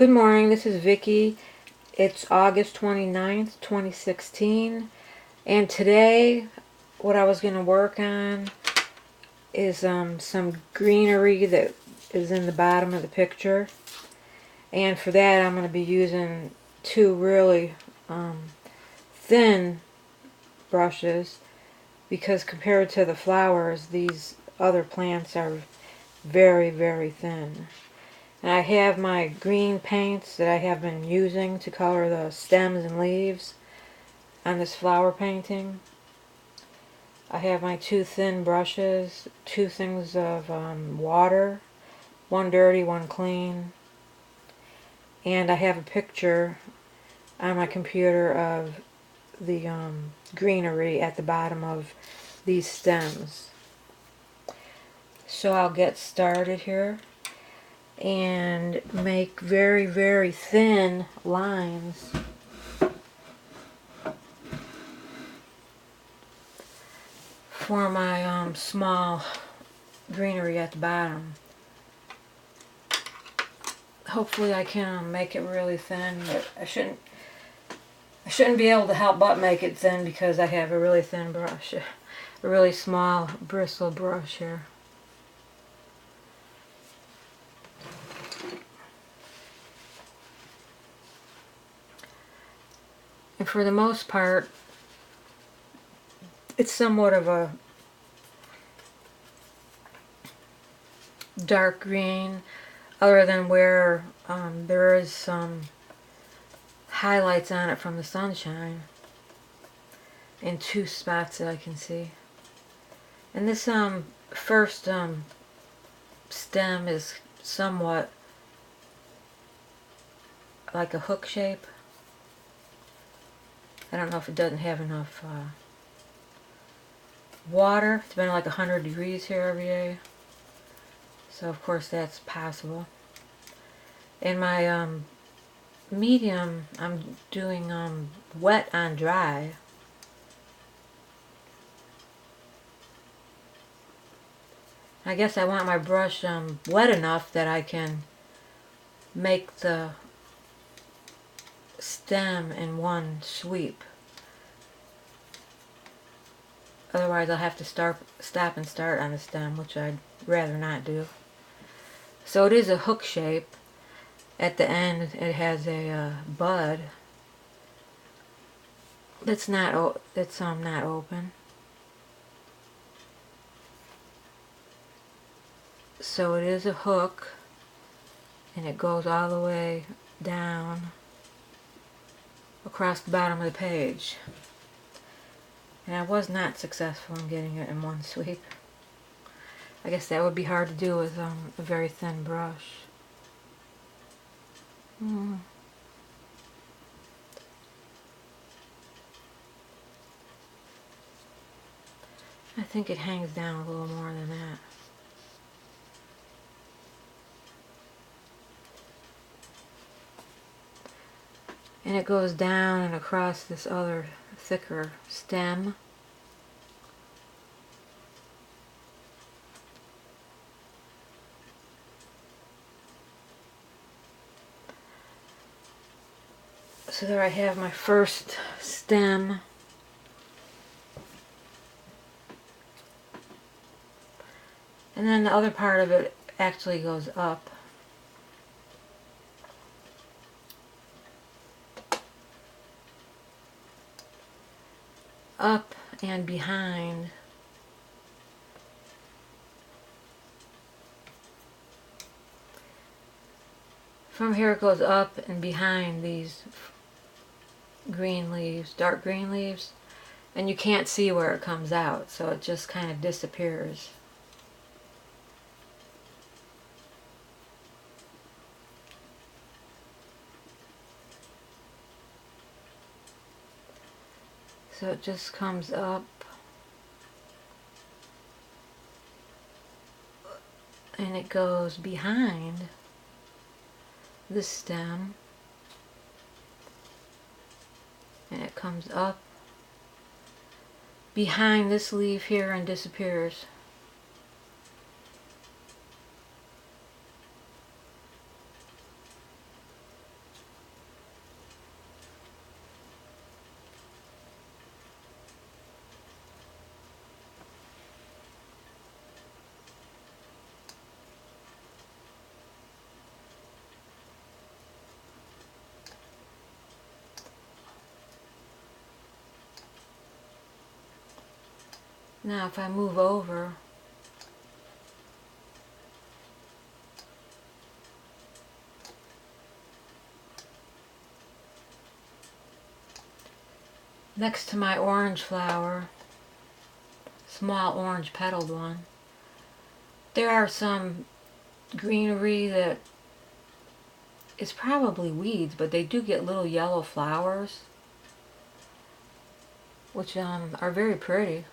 Good morning, this is Vicky. It's August 29th, 2016, and today what I was going to work on is some greenery that is in the bottom of the picture. And for that I'm going to be using two really thin brushes, because compared to the flowers, these other plants are very, very thin. And I have my green paints that I have been using to color the stems and leaves on this flower painting. I have my two thin brushes, two things of water, one dirty, one clean. And I have a picture on my computer of the greenery at the bottom of these stems. So I'll get started here and make very, very thin lines for my small greenery at the bottom. Hopefully I can make it really thin, but I shouldn't be able to help but make it thin because I have a really thin brush, a really small bristle brush here. And for the most part, it's somewhat of a dark green, other than where there is some highlights on it from the sunshine in two spots that I can see. And this first stem is somewhat like a hook shape. I don't know if it doesn't have enough water. It's been like 100 degrees here every day, so of course that's possible. In my medium, I'm doing wet on dry. I guess I want my brush wet enough that I can make the stem in one sweep. Otherwise I'll have to stop and start on the stem, which I'd rather not do. So it is a hook shape. At the end it has a bud that's not open. So it is a hook, and it goes all the way down across the bottom of the page. And I was not successful in getting it in one sweep. I guess that would be hard to do with a very thin brush. I think it hangs down a little more than that. And it goes down and across this other thicker stem. So there I have my first stem. And then the other part of it actually goes up. Up and behind. From here it goes up and behind these green leaves, dark green leaves, and you can't see where it comes out, so it just kind of disappears. So it just comes up and it goes behind the stem, and it comes up behind this leaf here and disappears. Now if I move over, next to my orange flower, small orange petaled one, there are some greenery that is probably weeds, but they do get little yellow flowers, which are very pretty.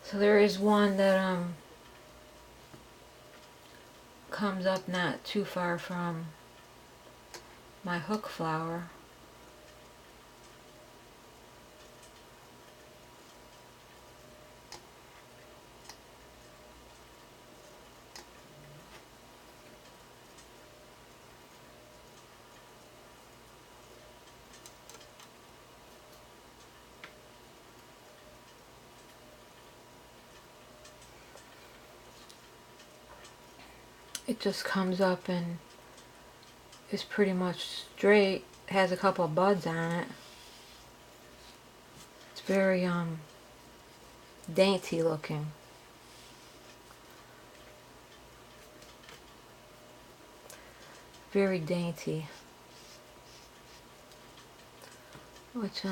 So there is one that comes up not too far from my hook flower. It just comes up and is pretty much straight. It has a couple of buds on it. It's very dainty looking. Very dainty. Which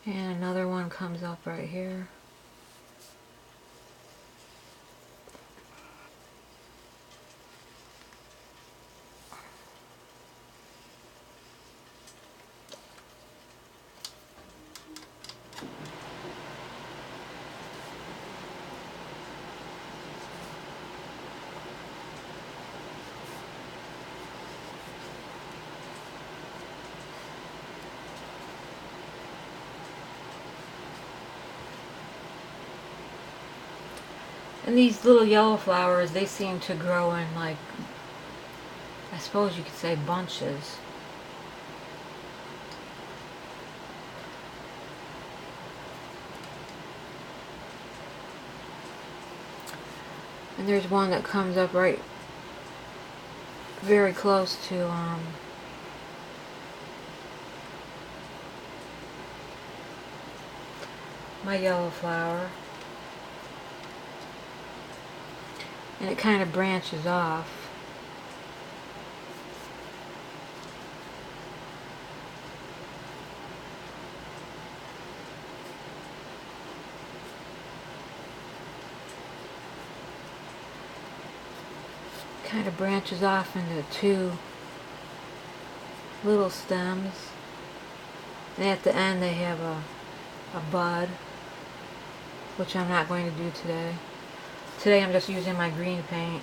and another one comes up right here. And these little yellow flowers, they seem to grow in, like, I suppose you could say, bunches. And there's one that comes up right very close to my yellow flower. And it kind of branches off. Kind of branches off into two little stems. And at the end they have a bud, which I'm not going to do today. Today I'm just using my green paint.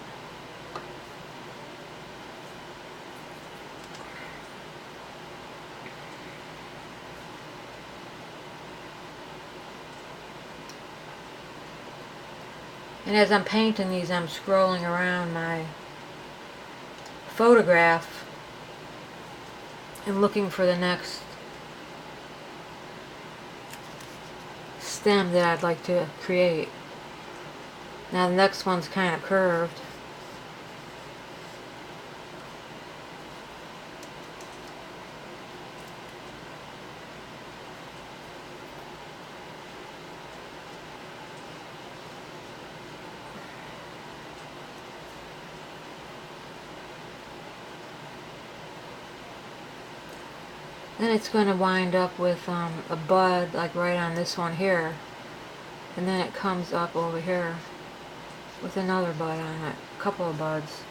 And as I'm painting these, I'm scrolling around my photograph and looking for the next stem that I'd like to create. Now the next one's kind of curved. Then it's going to wind up with a bud, like right on this one here. And then it comes up over here with another bud on it. A couple of buds.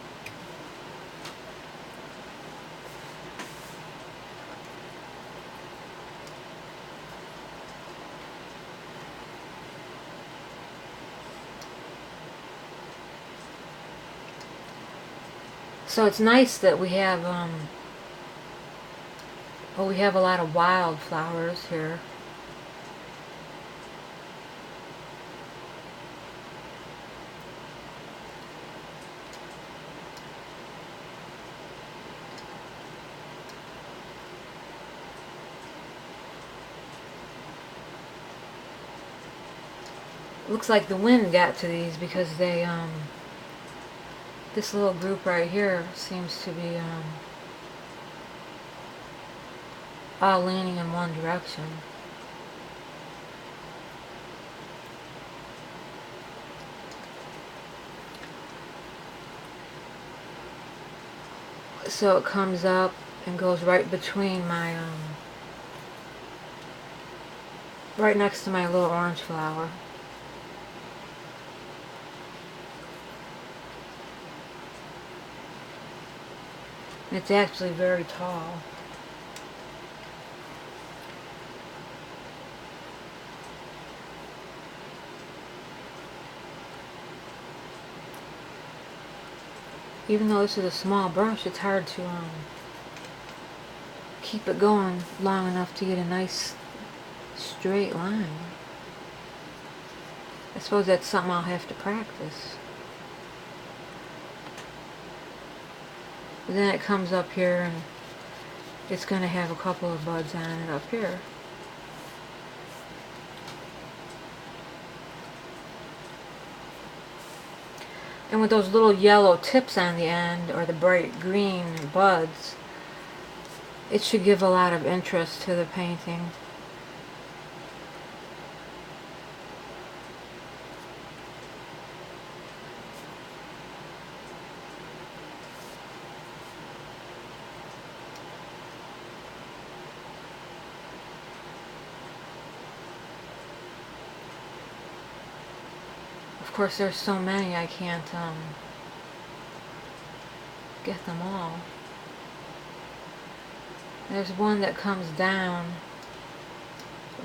So it's nice that we have well, we have a lot of wildflowers here. Looks like the wind got to these because they this little group right here seems to be all leaning in one direction. So it comes up and goes right between my right next to my little orange flower. It's actually very tall. Even though this is a small brush, it's hard to keep it going long enough to get a nice straight line. I suppose that's something I'll have to practice. But then it comes up here and it's going to have a couple of buds on it up here. And with those little yellow tips on the end, or the bright green buds, it should give a lot of interest to the painting. Of course, there's so many I can't get them all. There's one that comes down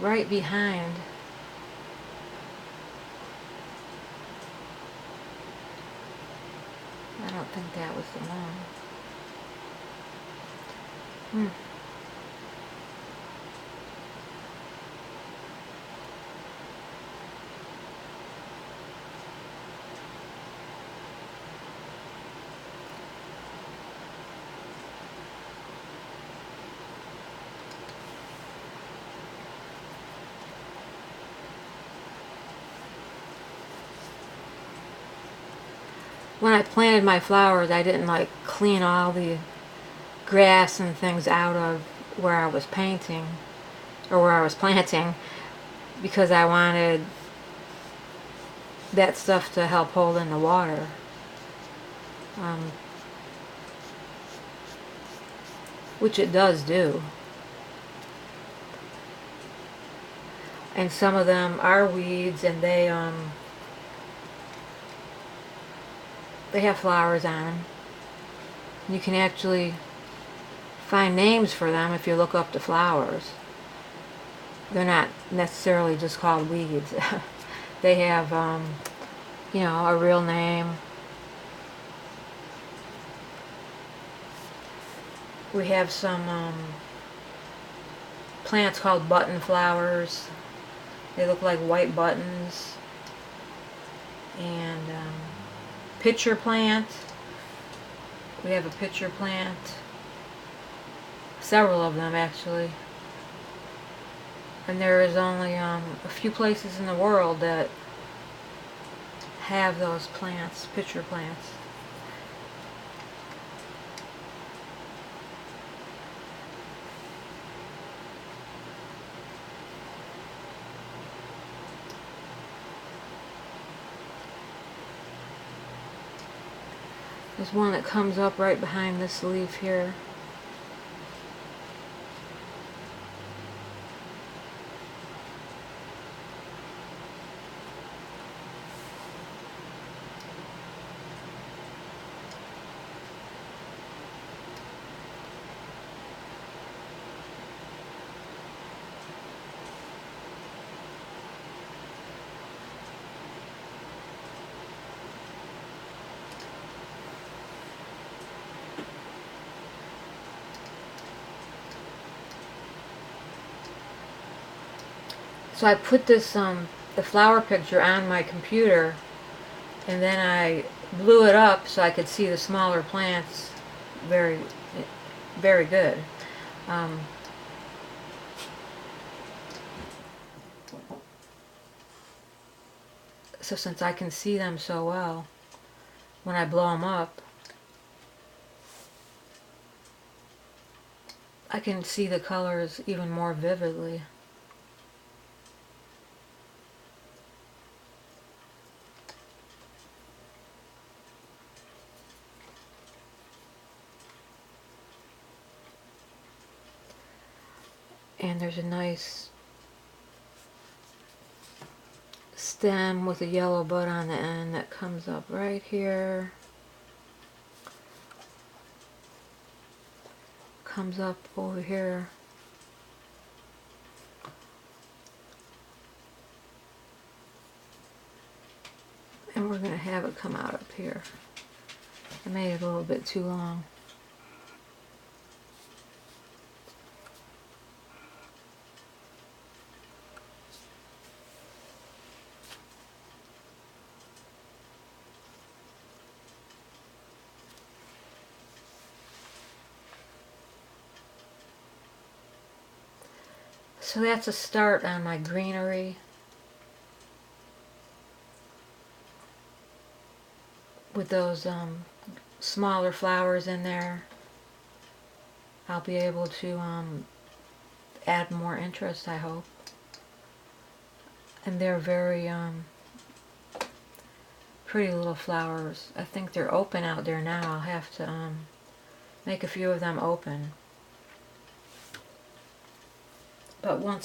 right behind. I don't think that was the one. When I planted my flowers, I didn't like clean all the grass and things out of where I was painting or where I was planting, because I wanted that stuff to help hold in the water. Which it does do. And some of them are weeds, and they have flowers on them. You can actually find names for them if you look up the flowers. They're not necessarily just called weeds. They have, you know, a real name. We have some plants called button flowers. They look like white buttons. And pitcher plant. We have a pitcher plant. Several of them, actually. And there is only a few places in the world that have those plants, pitcher plants. There's one that comes up right behind this leaf here. So I put this the flower picture on my computer, and then I blew it up so I could see the smaller plants very, very good. So since I can see them so well, when I blow them up, I can see the colors even more vividly. And there's a nice stem with a yellow bud on the end that comes up right here. Comes up over here. And we're going to have it come out up here. I made it a little bit too long. So that's a start on my greenery with those smaller flowers in there. I'll be able to add more interest, I hope. And they're very pretty little flowers. I think they're open out there now. I'll have to make a few of them open. But once